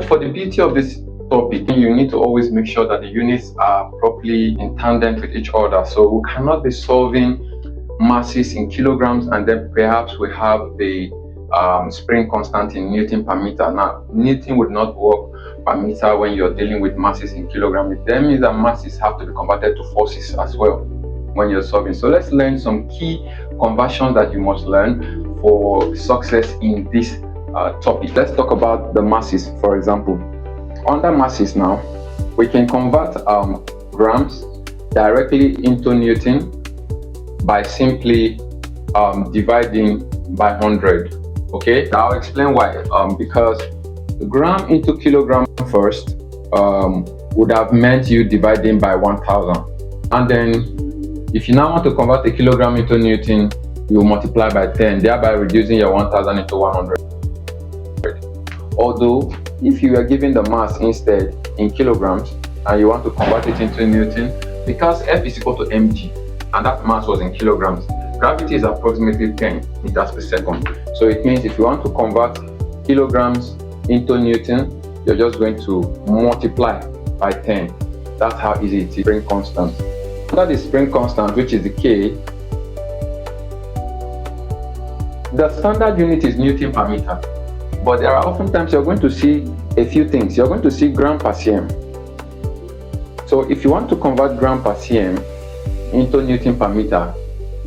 For the beauty of this topic, you need to always make sure that the units are properly in tandem with each other. So we cannot be solving masses in kilograms and then perhaps we have the spring constant in Newton per meter. Now, Newton would not work per meter when you're dealing with masses in kilograms. That means that masses have to be converted to forces as well when you're solving. So let's learn some key conversions that you must learn for success in this topic. Let's talk about the masses, for example. Under masses now, we can convert grams directly into Newton by simply dividing by 100. Okay, I'll explain why. Because gram into kilogram first would have meant you dividing by 1000, and then if you now want to convert a kilogram into Newton, you multiply by 10, thereby reducing your 1000 into 100. Although if you are given the mass instead in kilograms and you want to convert it into Newton, because F is equal to mg and that mass was in kilograms, gravity is approximately 10 meters per second. So it means if you want to convert kilograms into Newton, you're just going to multiply by 10. That's how easy it is. Spring constant. Under the spring constant, which is the K, the standard unit is Newton per meter. But there are often times you're going to see a few things. You're going to see gram per cm. So if you want to convert gram per cm into Newton per meter,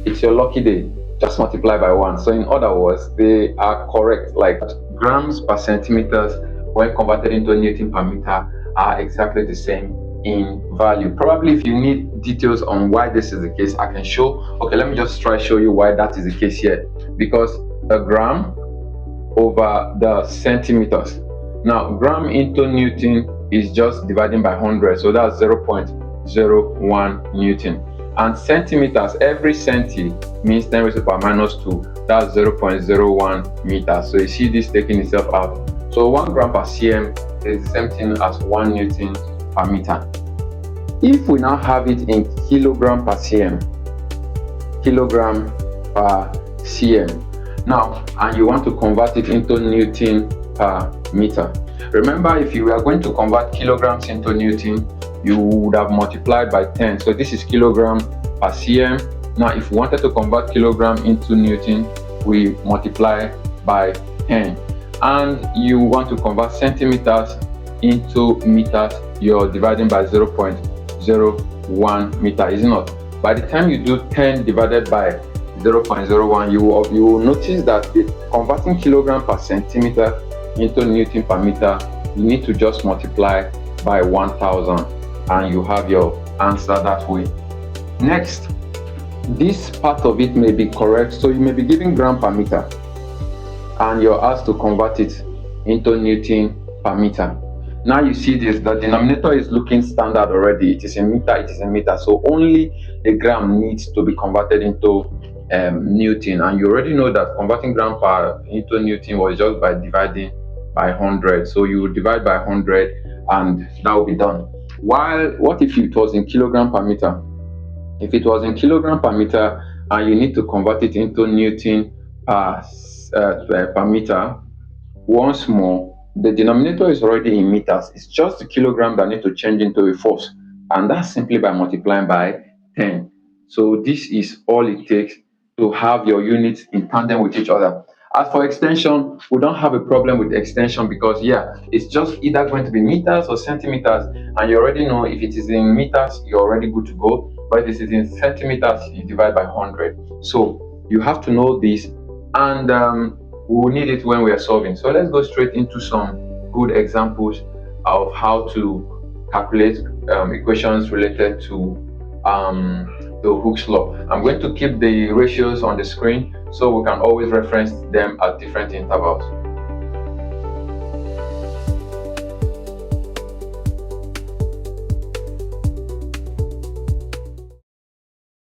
it's your lucky day. Just multiply by 1. So in other words, they are correct. Like grams per centimeters when converted into Newton per meter are exactly the same in value. Probably if you need details on why this is the case, I can show. Okay, let me just try show you why that is the case here. Because a gram over the centimeters. Now, gram into Newton is just dividing by 100, so that's 0.01 Newton. And centimeters, every centi means 10 raised to the power minus 2. That's 0.01 meters. So you see this taking itself out. So 1 gram per cm is the same thing as 1 Newton per meter. If we now have it in kilogram per cm, kilogram per cm, now, and you want to convert it into Newton per meter. Remember, if you were going to convert kilograms into Newton, you would have multiplied by 10. So this is kilogram per cm. Now, if we wanted to convert kilogram into Newton, we multiply by 10. And you want to convert centimeters into meters, you're dividing by 0.01 meter, is it not? By the time you do 10 divided by 0.01, you will notice that converting kilogram per centimeter into Newton per meter, you need to just multiply by 1000 and you have your answer that way. Next, this part of it may be correct, so you may be given gram per meter and you're asked to convert it into Newton per meter. Now you see this, the denominator is looking standard already. It is a meter, it is a meter, so only the gram needs to be converted into Newton, and you already know that converting gram per into Newton was just by dividing by 100. So you divide by 100 and that will be done. While what if it was in kilogram per meter? If it was in kilogram per meter and you need to convert it into Newton per meter, once more the denominator is already in meters. It's just the kilogram that need to change into a force, and that's simply by multiplying by 10. So this is all it takes to have your units in tandem with each other. As for extension, we don't have a problem with extension because it's just either going to be meters or centimeters, and you already know if it is in meters, you're already good to go. But if it is in centimeters, you divide by 100. So you have to know this, and we will need it when we are solving. So let's go straight into some good examples of how to calculate equations related to the Hooke's law. I'm going to keep the ratios on the screen so we can always reference them at different intervals.